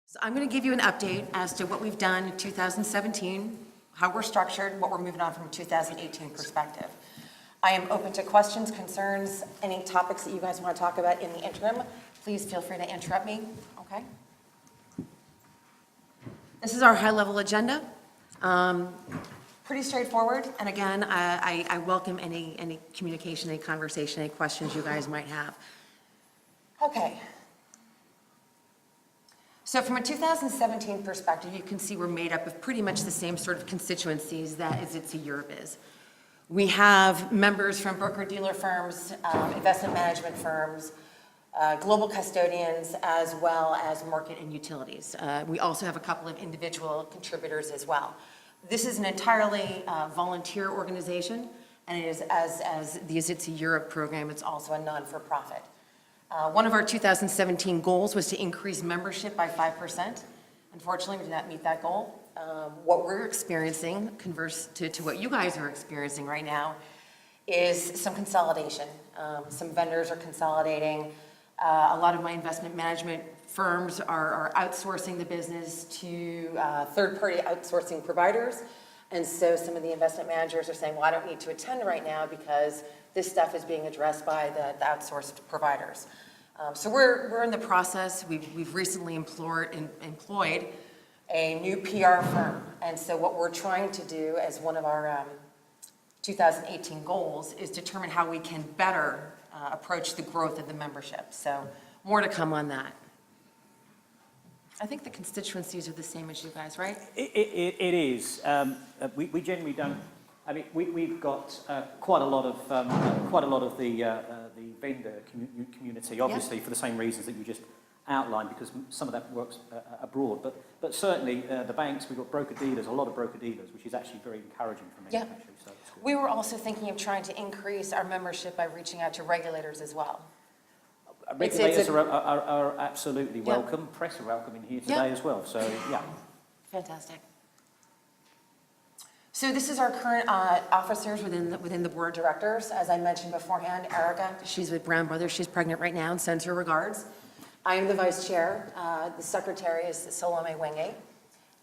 So I'm going to give you an update as to what we've done in 2017, how we're structured, what we're moving on from a 2018 perspective. I am open to questions, concerns, any topics that you guys want to talk about in the interim. Please feel free to interrupt me, okay? This is our high-level agenda. Pretty straightforward, and again, I welcome any communication, any conversation, any questions you guys might have. Okay. So from a 2017 perspective, you can see we're made up of pretty much the same sort of constituencies that ISITC Europe is. We have members from broker-dealer firms, investment management firms, global custodians, as well as market and utilities. We also have a couple of individual contributors as well. This is an entirely volunteer organization, and it is, as the ISITC Europe program, it's also a non-for-profit. One of our 2017 goals was to increase membership by 5%. Unfortunately, we did not meet that goal. What we're experiencing, converse to what you guys are experiencing right now, is some consolidation. Some vendors are consolidating. A lot of my investment management firms are outsourcing the business to third-party outsourcing providers. And so some of the investment managers are saying, well, I don't need to attend right now because this stuff is being addressed by the outsourced providers. So we're in the process. We've recently employed a new PR firm. And so what we're trying to do as one of our 2018 goals is determine how we can better approach the growth of the membership. So more to come on that. I think the constituencies are the same as you guys, right? It is. We generally don't. I mean, we've got quite a lot of the vendor community, obviously, for the same reasons that you just outlined, because some of that works abroad. But certainly the banks, we've got broker dealers, a lot of broker dealers, which is actually very encouraging for me. Yeah. Actually, so we were also thinking of trying to increase our membership by reaching out to regulators as well. Regulators are absolutely welcome. Yeah. Press are welcome in here today as well. So yeah. Fantastic. So this is our current officers within the board of directors. As I mentioned beforehand, Erica, she's with Brown Brothers. She's pregnant right now and sends her regards. I am the vice chair. The secretary is Salome Wenge.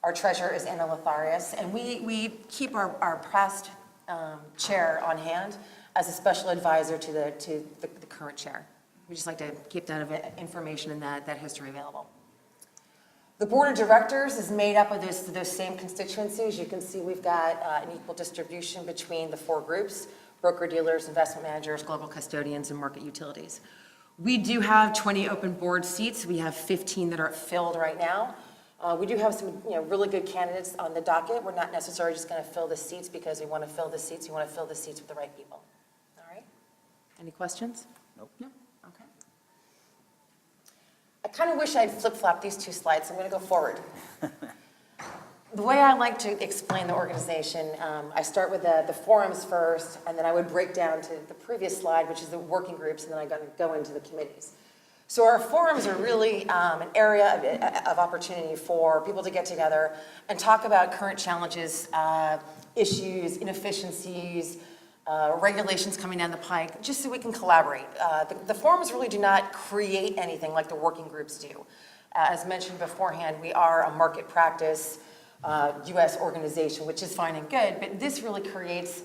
Our treasurer is Anna Lotharius. And we keep our past chair on hand as a special advisor to the current chair. We just like to keep that information and that history available. The board of directors is made up of those same constituencies. You can see we've got an equal distribution between the four groups: broker-dealers, investment managers, global custodians, and market utilities. We do have 20 open board seats. We have 15 that are filled right now. We do have some really good candidates on the docket. We're not necessarily just going to fill the seats because we want to fill the seats. We want to fill the seats with the right people. All right? Any questions? Nope. No? Okay. I kind of wish I'd flip-flop these two slides, so I'm going to go forward. The way I like to explain the organization, I start with the forums first, and then I would break down to the previous slide, which is the working groups, and then I go into the committees. So our forums are really an area of opportunity for people to get together and talk about current challenges, issues, inefficiencies, regulations coming down the pike, just so we can collaborate. The forums really do not create anything like the working groups do. As mentioned beforehand, we are a market practice US organization, which is fine and good, but this really creates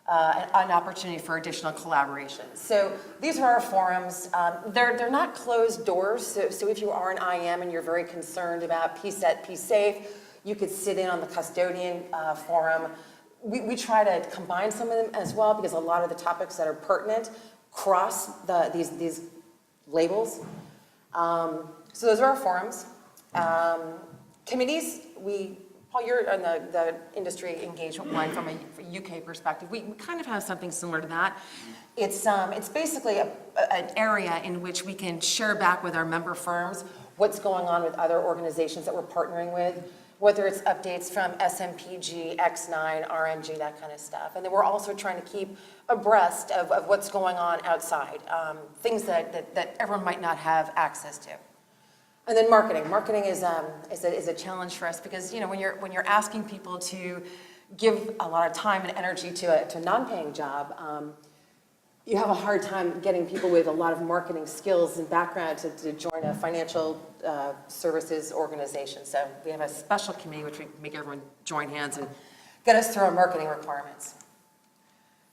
an opportunity for additional collaboration. So these are our forums. They're not closed doors, so if you are an IM and you're very concerned about PSET, PSAFE, you could sit in on the custodian forum. We try to combine some of them as well, because a lot of the topics that are pertinent cross these labels. So those are our forums. Committees, Paul, you're on the industry engagement one from a UK perspective. We kind of have something similar to that. It's basically an area in which we can share back with our member firms what's going on with other organizations that we're partnering with, whether it's updates from SMPG, X9, RMG, that kind of stuff. And then we're also trying to keep abreast of what's going on outside, things that everyone might not have access to. And then marketing. Marketing is a challenge for us because when you're asking people to give a lot of time and energy to a non-paying job, you have a hard time getting people with a lot of marketing skills and background to join a financial services organization. So we have a special committee which we make everyone join hands and get us through our marketing requirements.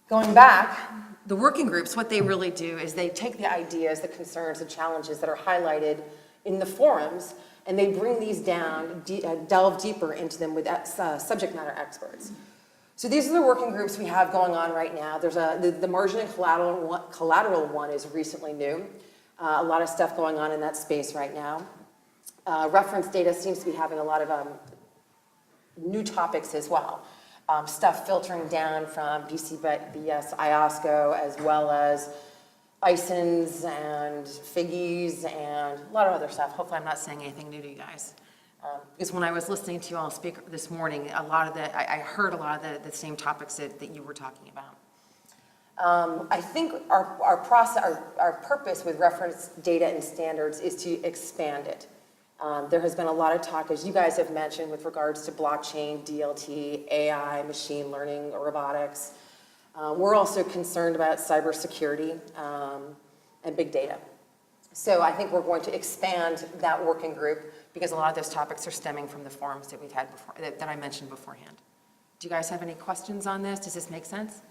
Going back, the working groups, what they really do is they take the ideas, the concerns, the challenges that are highlighted in the forums, and they bring these down, delve deeper into them with subject matter experts. So these are the working groups we have going on right now. There's the margin and collateral one is recently new. A lot of stuff going on in that space right now. Reference data seems to be having a lot of new topics as well. Stuff filtering down from BCBS, IOSCO, as well as ISINs and FIGGIes and a lot of other stuff. Hopefully I'm not saying anything new to you guys. Because when I was listening to you all speak this morning, I heard a lot of the same topics that you were talking about. I think our purpose with reference data and standards is to expand it. There has been a lot of talk, as you guys have mentioned, with regards to blockchain, DLT, AI, machine learning, robotics. We're also concerned about cybersecurity and big data. So I think we're going to expand that working group because a lot of those topics are stemming from the forums that we've had before, that I mentioned beforehand. Do you guys have any questions on this? Does this make sense?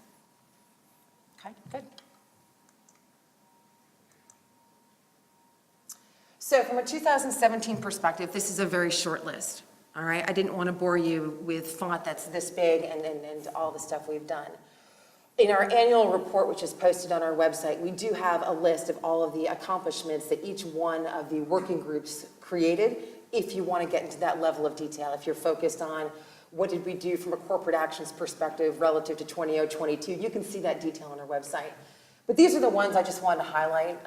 Okay, good. So from a 2017 perspective, this is a very short list, all right? I didn't want to bore you with font that's this big and all the stuff we've done. In our annual report, which is posted on our website, we do have a list of all of the accomplishments that each one of the working groups created, if you want to get into that level of detail. If you're focused on what did we do from a corporate actions perspective relative to 2022, you can see that detail on our website. But these are the ones I just wanted to highlight.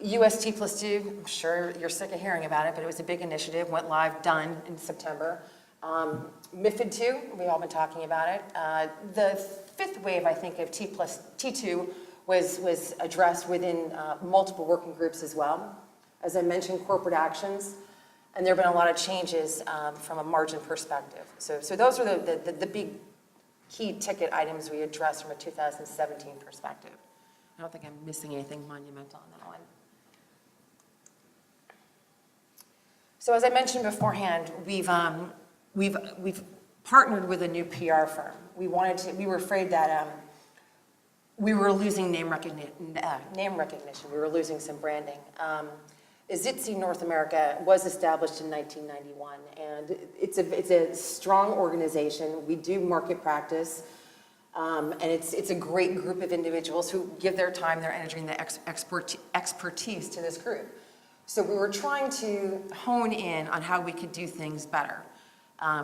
UST+2, I'm sure you're sick of hearing about it, but it was a big initiative, went live, done in September. MiFID 2, we've all been talking about it. The fifth wave, I think, of T2 was addressed within multiple working groups as well. As I mentioned, corporate actions, and there have been a lot of changes from a margin perspective. So those are the big key ticket items we addressed from a 2017 perspective. I don't think I'm missing anything monumental on that one. So as I mentioned beforehand, we've partnered with a new PR firm. We were afraid that we were losing name recognition. We were losing some branding. ISITC North America was established in 1991, and it's a strong organization. We do market practice, and it's a great group of individuals who give their time, their energy, and their expertise to this group. So we were trying to hone in on how we could do things better.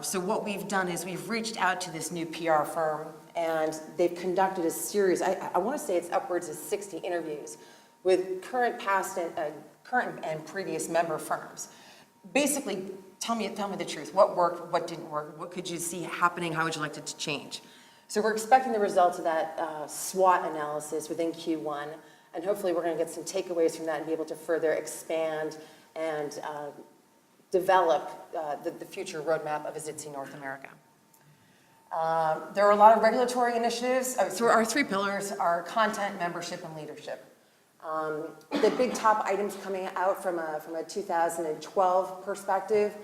So what we've done is we've reached out to this new PR firm, and they've conducted a series, I want to say it's upwards of 60 interviews with current and previous member firms. Basically, tell me the truth. What worked, what didn't work, what could you see happening, how would you like it to change? So we're expecting the results of that SWOT analysis within Q1, and hopefully we're going to get some takeaways from that and be able to further expand and develop the future roadmap of ISITC North America. There are a lot of regulatory initiatives. So our three pillars are content, membership, and leadership. The big top items coming out from a 2012 perspective,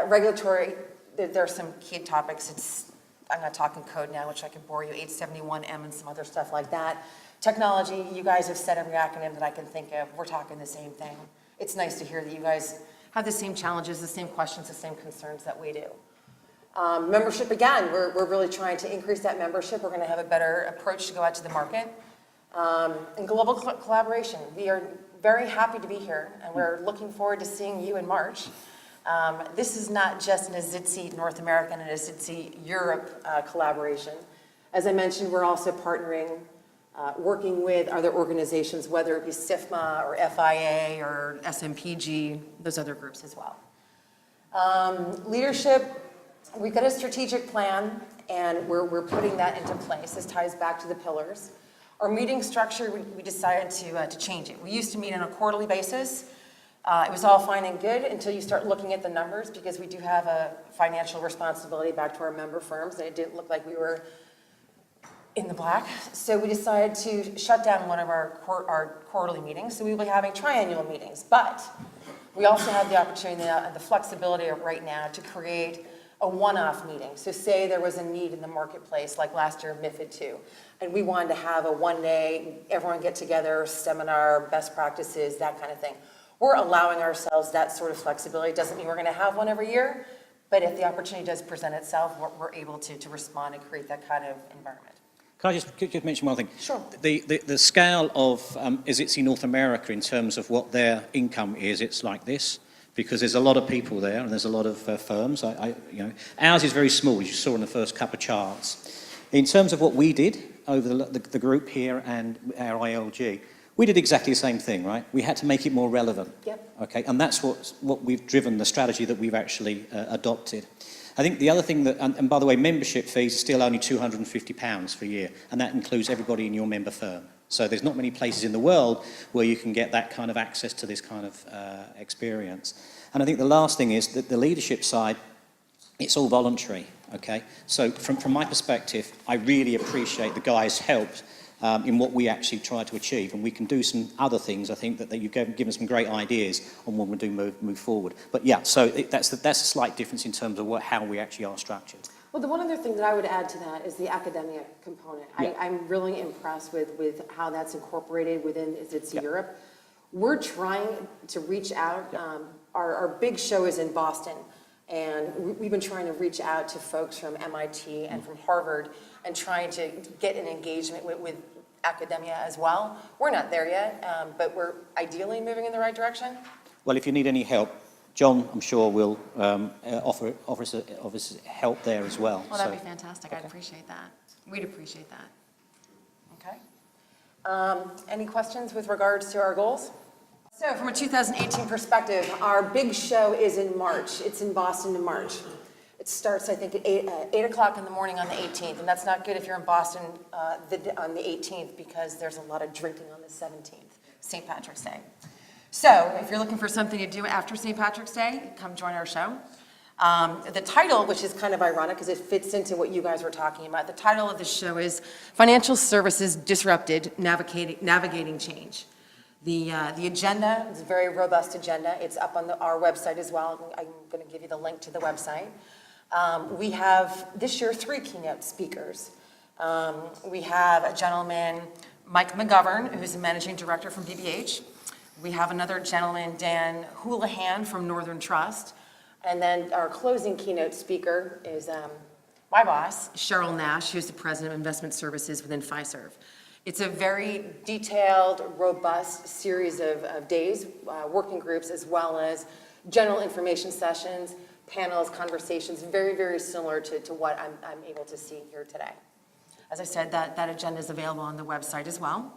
regulatory, there are some key topics. I'm going to talk in code now, which I can bore you, 871M and some other stuff like that. Technology, you guys have said every acronym that I can think of. We're talking the same thing. It's nice to hear that you guys have the same challenges, the same questions, the same concerns that we do. Membership, again, we're really trying to increase that membership. We're going to have a better approach to go out to the market. And global collaboration. We are very happy to be here, and we're looking forward to seeing you in March. This is not just an ISITC North American and ISITC Europe collaboration. As I mentioned, we're also partnering, working with other organizations, whether it be SIFMA or FIA or SMPG, those other groups as well. Leadership, we've got a strategic plan, and we're putting that into place. This ties back to the pillars. Our meeting structure, we decided to change it. We used to meet on a quarterly basis. It was all fine and good until you start looking at the numbers, because we do have a financial responsibility back to our member firms, and it didn't look like we were in the black. So we decided to shut down one of our quarterly meetings. So we will be having triannual meetings. But we also have the opportunity and the flexibility right now to create a one-off meeting. So say there was a need in the marketplace, like last year, MiFID II, and we wanted to have a one-day, everyone get together, seminar, best practices, that kind of thing. We're allowing ourselves that sort of flexibility. Doesn't mean we're going to have one every year, but if the opportunity does present itself, we're able to respond and create that kind of environment. Can I just mention one thing? Sure. The scale of ISITC North America in terms of what their income is, it's like this, because there's a lot of people there and there's a lot of firms. Ours is very small, as you saw in the first couple of charts. In terms of what we did over the group here and our ILG, we did exactly the same thing, right? We had to make it more relevant. Yep. Okay, and that's what we've driven, the strategy that we've actually adopted. I think the other thing that, and by the way, membership fees are still only £250 for a year, and that includes everybody in your member firm. So there's not many places in the world where you can get that kind of access to this kind of experience. And I think the last thing is that the leadership side, it's all voluntary, okay? So from my perspective, I really appreciate the guys' help in what we actually try to achieve, and we can do some other things. I think that you've given some great ideas on what we do move forward. But yeah, so that's a slight difference in terms of how we actually are structured. Well, the one other thing that I would add to that is the academia component. Yeah. I'm really impressed with how that's incorporated within ISITC Yeah. Europe. We're trying to reach out. Yeah. Our big show is in Boston, and we've been trying to reach out to folks from MIT and from Harvard and trying to get an engagement with academia as well. We're not there yet, but we're ideally moving in the right direction. Well, if you need any help, John, I'm sure, will offer us help there as well. Well, that'd be fantastic. I'd appreciate that. We'd appreciate that. Okay. Any questions with regards to our goals? So from a 2018 perspective, our big show is in March. It's in Boston in March. It starts, I think, at 8 o'clock in the morning on the 18th, and that's not good if you're in Boston on the 18th because there's a lot of drinking on the 17th, St. Patrick's Day. So if you're looking for something to do after St. Patrick's Day, come join our show. The title, which is kind of ironic because it fits into what you guys were talking about, the title of the show is Financial Services Disrupted, Navigating Change. The agenda is a very robust agenda. It's up on our website as well. I'm going to give you the link to the website. We have, this year, 3 keynote speakers. We have a gentleman, Mike McGovern, who's the managing director from BBH. We have another gentleman, Dan Houlihan from Northern Trust. And then our closing keynote speaker is my boss, Cheryl Nash, who's the president of investment services within Fiserv. It's a very detailed, robust series of days, working groups, as well as general information sessions, panels, conversations, very, very similar to what I'm able to see here today. As I said, that agenda is available on the website as well.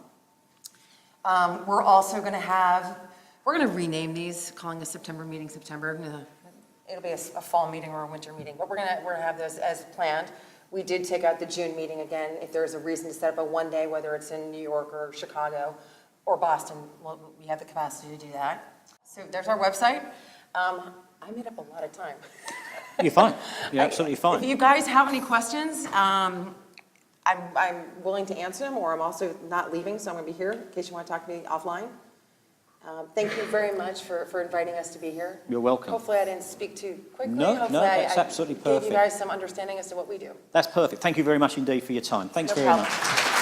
We're also going to we're going to rename these, calling a September meeting September. It'll be a fall meeting or a winter meeting, but we're going to have those as planned. We did take out the June meeting again. If there's a reason to set up a one day, whether it's in New York or Chicago or Boston, we have the capacity to do that. So there's our website. I made up a lot of time. You're fine. You're absolutely fine. If you guys have any questions, I'm willing to answer them, or I'm also not leaving, so I'm going to be here in case you want to talk to me offline. Thank you very much for inviting us to be here. You're welcome. Hopefully I didn't speak too quickly. No, Hopefully that's I absolutely gave perfect. you guys some understanding as to what we do. That's perfect. Thank you very much indeed for your time. Thanks No very problem. much.